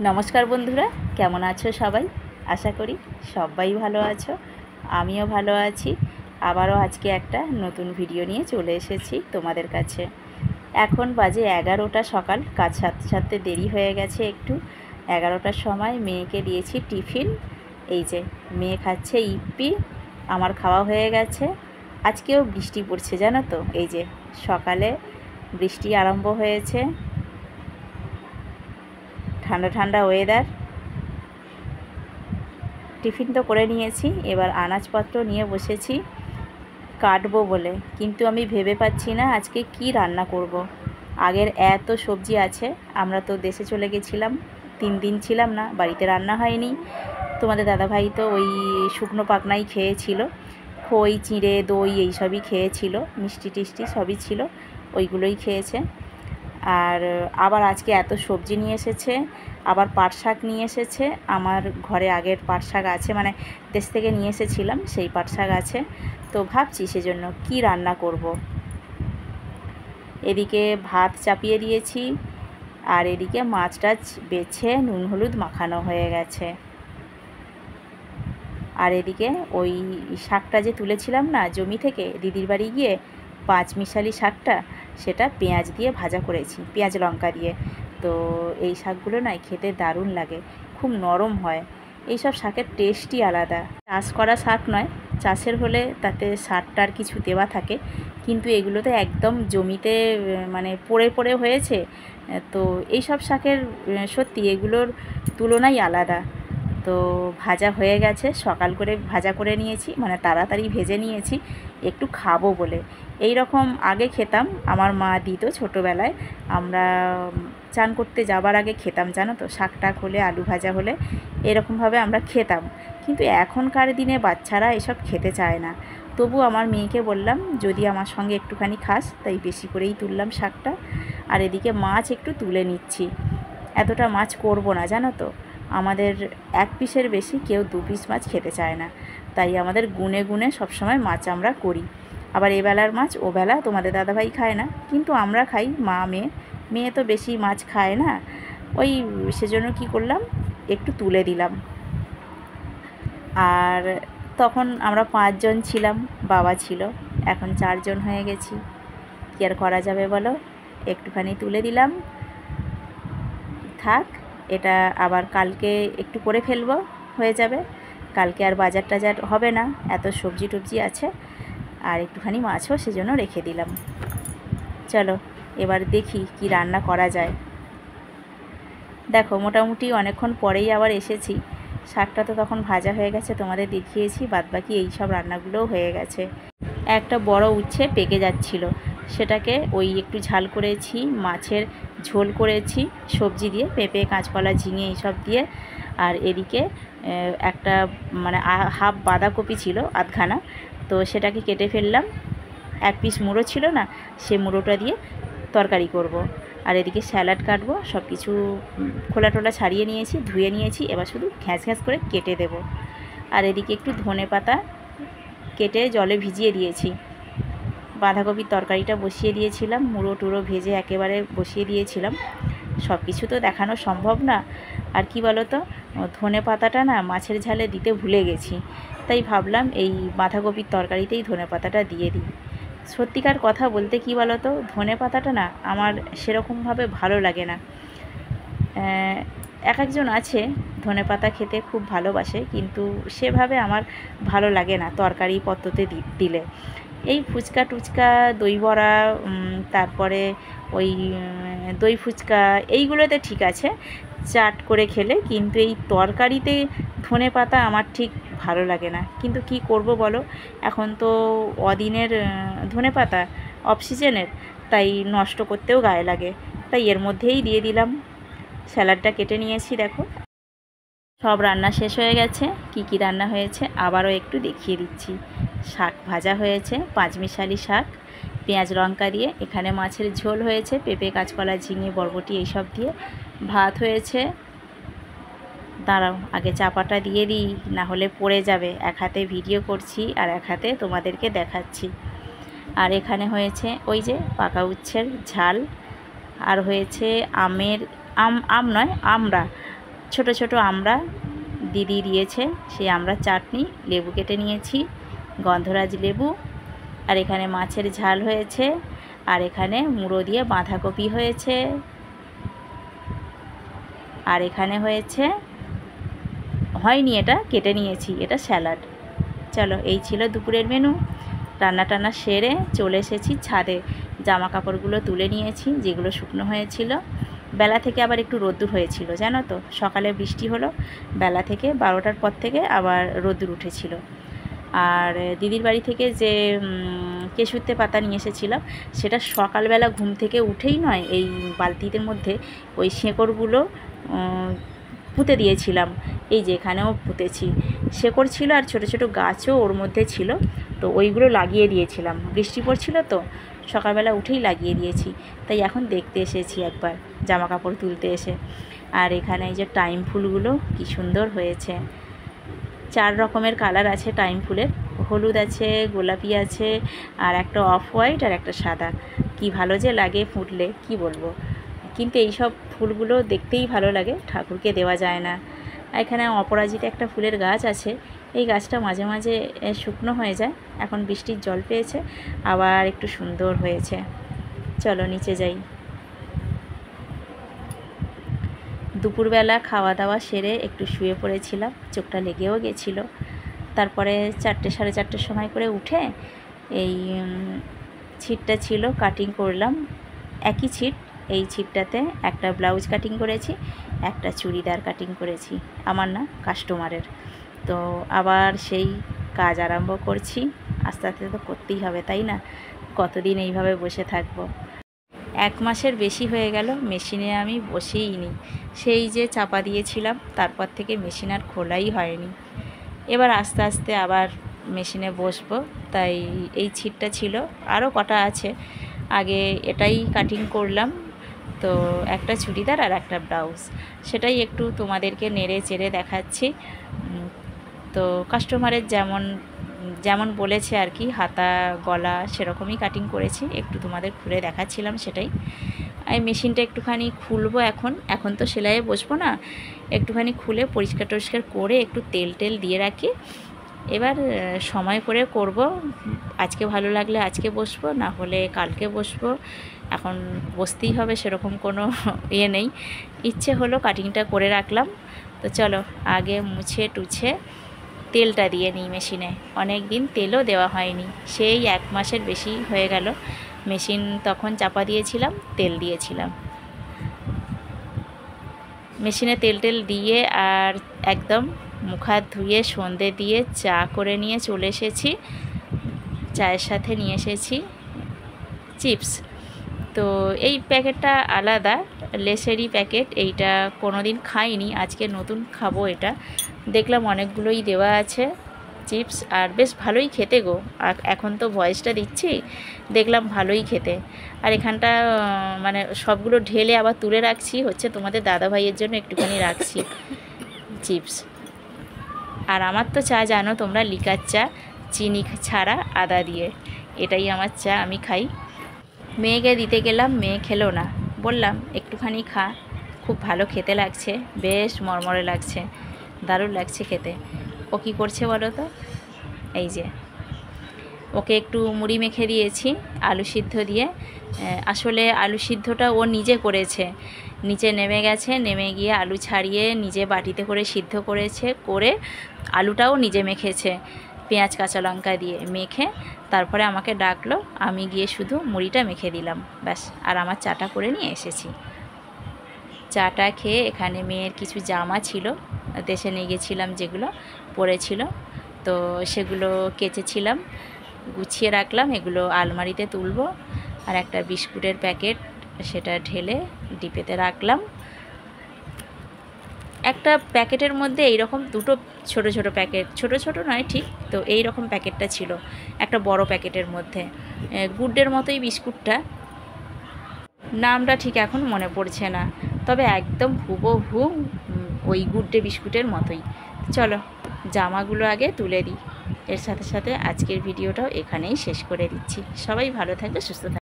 নমস্কার বন্ধুরা, কেমন আছো সবাই? আশা করি সবাই ভালো আছো। আমিও ভালো আছি। আবারও আজকে একটা নতুন ভিডিও নিয়ে চলে এসেছি তোমাদের কাছে। এখন বাজে 11টা সকাল, কাজ সারতে সারতে দেরি হয়ে গেছে একটু। 11টার সময় মেয়েকে দিয়েছি টিফিন। এই যে মেয়ে খাচ্ছে ইপ্পি, আমার খাওয়া হয়ে গেছে। আজকেও বৃষ্টি পড়ছে জানো তো, এই যে সকালে বৃষ্টি আরম্ভ হয়েছে। ঠান্ডা ঠান্ডা ওয়েদার। টিফিন তো করে নিয়েছি, এবার আনাজপত্র নিয়ে বসেছি কাটবো বলে, কিন্তু আমি ভেবে পাচ্ছি না আজকে কি রান্না করব। আগের এত সবজি আছে, আমরা তো দেশে চলে গেছিলাম, 3 দিন ছিলাম না, বাড়িতে রান্না হয়নি। তোমাদের দাদাভাই তো ওই শুকনো পাকনাই খেয়েছিল, খই চিঁড়ে দই এইসবই খেয়েছিল, মিষ্টি টিষ্টি সবই ছিল, ওইগুলোই খেয়েছে। আর আবার আজকে এত সবজি নিয়ে এসেছে, আবার পাট শাক নিয়ে এসেছে। আমার ঘরে আগের পাট শাক আছে, মানে দেশ থেকে নিয়ে এসেছিলাম, সেই পাট শাক আছে। তো ভাবছি সেজন্য কি রান্না করব। এদিকে ভাত চাপিয়ে দিয়েছি, আর এদিকে মাছ টাছ বেছে নুন হলুদ মাখানো হয়ে গেছে। আর এদিকে ওই শাকটা যে তুলেছিলাম না জমি থেকে দিদির বাড়ি গিয়ে, 5 মিশালি শাকটা, সেটা পেঁয়াজ দিয়ে ভাজা করেছি, পেঁয়াজ লঙ্কা দিয়ে। তো এই শাকগুলো না খেতে দারুণ লাগে, খুব নরম হয়। এইসব শাকের টেস্টই আলাদা। চাষ করা শাক নয়, চাষের হলে তাতে সারটা আর কিছু দেওয়া থাকে, কিন্তু এগুলোতে একদম জমিতে মানে পড়ে পড়ে হয়েছে। তো এইসব শাকের সত্যি এগুলোর তুলনাই আলাদা। তো ভাজা হয়ে গেছে, সকাল করে ভাজা করে নিয়েছি, মানে তাড়াতাড়ি ভেজে নিয়েছি একটু খাবো বলে। এই রকম আগে খেতাম, আমার মা দিত ছোটোবেলায়, আমরা চান করতে যাবার আগে খেতাম জানো তো, শাক টাক হলে আলু ভাজা হলে এরকমভাবে আমরা খেতাম। কিন্তু এখনকার দিনে বাচ্চারা এসব খেতে চায় না। তবু আমার মেয়েকে বললাম যদি আমার সঙ্গে একটুখানি খাস, তাই বেশি করেই তুললাম শাকটা। আর এদিকে মাছ একটু তুলে নিচ্ছি, এতটা মাছ করব না জানো তো, আমাদের 1 পিসের বেশি কেউ 2 পিস মাছ খেতে চায় না, তাই আমাদের গুনে গুনে সবসময় মাছ আমরা করি। আবার এবেলার মাছ ওবেলা তোমাদের দাদাভাই খায় না, কিন্তু আমরা খাই, মা মেয়ে। মেয়ে তো বেশি মাছ খায় না, ওই সেজন্য কি করলাম, একটু তুলে দিলাম। আর তখন আমরা 5 জন ছিলাম, বাবা ছিল, এখন 4 জন হয়ে গেছি, কি আর করা যাবে বলো, একটুখানি তুলে দিলাম, থাক। এটা আবার কালকে একটু করে ফেলবো, হয়ে যাবে। কালকে আর বাজার টাজার হবে না, এত সবজি টবজি আছে। আর একটুখানি মাছও সেজন্য রেখে দিলাম। চলো এবার দেখি কি রান্না করা যায়। দেখো মোটামুটি অনেকক্ষণ পরেই আবার এসেছি, শাকটা তো তখন ভাজা হয়ে গেছে, তোমাদের দেখিয়েছি, বাদবাকি এই সব রান্নাগুলোও হয়ে গেছে। একটা বড় উচ্ছে পেকে যাচ্ছিল, সেটাকে ওই একটু ঝাল করেছি, মাছের ঝোল করেছি সবজি দিয়ে, পেঁপে কাঁচকলা ঝিঙে এইসব দিয়ে। আর এদিকে একটা মানে হাফ বাঁধাকপি ছিল আধখানা, তো সেটাকে কেটে ফেললাম। 1 পিস মুড়ো ছিল না, সে মুড়োটা দিয়ে তরকারি করব। আর এদিকে স্যালাড কাটবো, সব কিছু খোলা টোলা ছাড়িয়ে নিয়েছি, ধুয়ে নিয়েছি, এবার শুধু ঘ্যাঁস ঘ্যাঁস করে কেটে দেব। আর এদিকে একটু ধনেপাতা কেটে জলে ভিজিয়ে দিয়েছি। বাঁধাকপির তরকারিটা বসিয়ে দিয়েছিলাম, মুড়ো টুড়ো ভেজে একেবারে বসিয়ে দিয়েছিলাম। সব কিছু তো দেখানো সম্ভব না। আর কি বলো তো, ধনেপাতাটা না মাছের ঝালে দিতে ভুলে গেছি, তাই ভাবলাম এই বাঁধাকপির তরকারিতেই ধনেপাতাটা দিয়ে দিই। সত্যিকার কথা বলতে কি বলো তো, ধনেপাতাটা না আমার সেরকমভাবে ভালো লাগে না। এক একজন আছে ধনেপাতা খেতে খুব ভালোবাসে, কিন্তু সেভাবে আমার ভালো লাগে না তরকারি পত্রতে দিলে। এই ফুচকা টুচকা, দই বড়া, তারপরে ওই দই ফুচকা, এইগুলোতে ঠিক আছে চাট করে খেলে, কিন্তু এই তরকারিতে ধনেপাতা আমার ঠিক ভালো লাগে না। কিন্তু কি করব বলো, এখন তো অদিনের ধনেপাতা, অফ সিজনের, তাই নষ্ট করতেও গায়ে লাগে, তাই এর মধ্যেই দিয়ে দিলাম। স্যালাডটা কেটে নিয়েছি, দেখো সব রান্না শেষ হয়ে গেছে। কি কি রান্না হয়েছে আবারও একটু দেখিয়ে দিচ্ছি। শাক ভাজা হয়েছে, 5 মিশালি শাক, পেঁয়াজ লঙ্কা দিয়ে। এখানে মাছের ঝোল হয়েছে, পেঁপে কাঁচকলা ঝিঙে বরবটি এইসব দিয়ে। ভাত হয়েছে, দাঁড়াও আগে চাপাটা দিয়ে দিই, না হলে পড়ে যাবে। এক হাতে ভিডিও করছি আর এক হাতে তোমাদেরকে দেখাচ্ছি। আর এখানে হয়েছে ওই যে পাকা উচ্ছের ঝাল, আর হয়েছে আম নয়, আমড়া, ছোট ছোট আমড়া দিদি দিয়েছে, সেই আমড়ার চাটনি, লেবু কেটে নিয়েছি, গন্ধরাজ লেবু, আর এখানে মাছের ঝাল হয়েছে, আর এখানে মুড়ো দিয়ে বাঁধাকপি হয়েছে, আর এখানে হয়েছে, হয়নি এটা কেটে নিয়েছি, এটা স্যালাড। চলো, এই ছিল দুপুরের মেনু। রান্না টান্না সেরে চলে এসেছি ছাদে, জামা কাপড়গুলো তুলে নিয়েছি যেগুলো শুকনো হয়েছিল। বেলা থেকে আবার একটু রোদ্দুর হয়েছিল, জানো তো, সকালে বৃষ্টি হলো, বেলা থেকে 12টার পর থেকে আবার রোদ্দুর উঠেছিল। আর দিদির বাড়ি থেকে যে কেশুরতে পাতা নিয়ে এসেছিলাম, সেটা সকালবেলা ঘুম থেকে উঠেই নয়, এই বালতিদের মধ্যে ওই শেকড়গুলো পুঁতে দিয়েছিলাম। এই যে এখানেও পুঁতেছি, শেকড় ছিল আর ছোট ছোট গাছও ওর মধ্যে ছিল, তো ওইগুলো লাগিয়ে দিয়েছিলাম। বৃষ্টি পড়ছিল তো সকালবেলা উঠেই লাগিয়ে দিয়েছি, তাই এখন দেখতে এসেছি একবার জামা কাপড় তুলতে এসে। আর এখানে এই যে টাইম ফুলগুলো কি সুন্দর হয়েছে, 4 রকমের কালার আছে টাইম ফুলের, হলুদ আছে, গোলাপি আছে, আর একটা অফ হোয়াইট, আর একটা সাদা। কি ভালো যে লাগে ফুটলে, কি বলবো। কিন্তু এই সব ফুলগুলো দেখতেই ভালো লাগে, ঠাকুরকে দেওয়া যায় না। এখানে অপরাজিতা একটা ফুলের গাছ আছে, এই গাছটা মাঝে মাঝে শুকনো হয়ে যায়, এখন বৃষ্টির জল পেয়েছে, আবার একটু সুন্দর হয়েছে। চলো নিচে যাই। দুপুরবেলা খাওয়া দাওয়া সেরে একটু শুয়ে পড়েছিলাম, চোখটা লেগেও গেছিলো। তারপরে 4টে সাড়ে 4টের সময় করে উঠে এই ছিটটা ছিল কাটিং করলাম, একই ছিট। এই ছিটটাতে একটা ব্লাউজ কাটিং করেছি, একটা চুড়িদার কাটিং করেছি, আমার না, কাস্টমারের। তো আবার সেই কাজ আরম্ভ করছি, আস্তে আস্তে তো করতেই হবে, তাই না? কতদিন এইভাবে বসে থাকবো। 1 মাসের বেশি হয়ে গেল মেশিনে আমি বসেই নি, সেই যে চাপা দিয়েছিলাম তারপর থেকে মেশিন আর খোলাই হয়নি। এবার আস্তে আস্তে আবার মেশিনে বসবো, তাই এই ছিটটা ছিল, আরও কটা আছে, আগে এটাই কাটিং করলাম। তো একটা চুড়িদার আর একটা ব্লাউজ, সেটাই একটু তোমাদেরকে নেড়ে চেড়ে দেখাচ্ছি। তো কাস্টমারের যেমন বলেছে আর কি, হাতা গলা সেরকমই কাটিং করেছি, একটু তোমাদের খুলে দেখাচ্ছিলাম সেটাই। এই মেশিনটা একটুখানি খুলবো এখন তো সেলাইয়ে বসবো না, একটুখানি খুলে পরিষ্কার টরিষ্কার করে একটু তেল দিয়ে রাখি। এবার সময় করে করব, আজকে ভালো লাগলে আজকে বসবো, না হলে কালকে বসবো। এখন বসতেই হবে সেরকম কোনো নেই, ইচ্ছে হলো কাটিংটা করে রাখলাম। তো চলো আগে মুছে টুছে তেলটা দিয়ে নিই মেশিনে, অনেক দিন তেলও দেওয়া হয়নি, সেই 1 মাসের বেশি হয়ে গেল। মেশিন তখন চাপা দিয়েছিলাম, তেল দিয়েছিলাম, মেশিনে তেল দিয়ে আর একদম মুখ হাত ধুয়ে সন্ধে দিয়ে চা করে নিয়ে চলে এসেছি। চায়ের সাথে নিয়ে এসেছি চিপস। তো এই প্যাকেটটা আলাদা, লেসেরই প্যাকেট, এইটা কোনো দিন খাইনি, আজকে নতুন খাবো এটা। দেখলাম অনেকগুলোই দেওয়া আছে চিপস, আর বেশ ভালোই খেতে গো। এখন তো ভয়েসটা দিচ্ছি, দেখলাম ভালোই খেতে। আর এখানটা মানে সবগুলো ঢেলে আবার তুলে রাখছি, হচ্ছে তোমাদের দাদা ভাইয়ের জন্য একটুখানি রাখছি চিপস। আর আমার তো চা জানো তোমরা, লিকার চা, চিনি ছাড়া আদা দিয়ে, এটাই আমার চা, আমি খাই। মেয়েকে দিতে গেলাম, মেয়ে খেলো না, বললাম একটুখানি খা, খুব ভালো খেতে লাগছে, বেশ মরমরে লাগছে, দারুণ লাগছে খেতে। ও কী করছে বলো তো, এই যে ওকে একটু মুড়ি মেখে দিয়েছি আলু সিদ্ধ দিয়ে। আসলে আলু সিদ্ধটা ও নিজে করেছে, নিচে নেমে গেছে, নেমে গিয়ে আলু ছাড়িয়ে নিজে বাটিতে করে সিদ্ধ করেছে, করে আলুটাও নিজে মেখেছে পেঁয়াজ কাঁচা লঙ্কা দিয়ে মেখে, তারপরে আমাকে ডাকলো, আমি গিয়ে শুধু মুড়িটা মেখে দিলাম, ব্যাস। আর আমার চাটা করে নিয়ে এসেছি। চাটা খেয়ে এখানে মেয়ের কিছু জামা ছিল, দেশে নিয়ে গেছিলাম যেগুলো পরেছিল, তো সেগুলো কেচেছিলাম, গুছিয়ে রাখলাম, এগুলো আলমারিতে তুলবো। আর একটা বিস্কুটের প্যাকেট, সেটা ঢেলে ডিপেতে রাখলাম। একটা প্যাকেটের মধ্যে এইরকম দুটো ছোট ছোট প্যাকেট, ছোট নয় ঠিক, তো এই রকম প্যাকেটটা ছিল একটা বড় প্যাকেটের মধ্যে, গুডের মতোই বিস্কুটটা, নামটা ঠিক এখন মনে পড়ছে না, তবে একদম হুবহু ওই গুডে বিস্কুটের মতোই। চলো জামাগুলো আগে তুলে দিই, এর সাথে সাথে আজকের ভিডিওটাও এখানেই শেষ করে দিচ্ছি। সবাই ভালো থাকবে, সুস্থ থাকবে।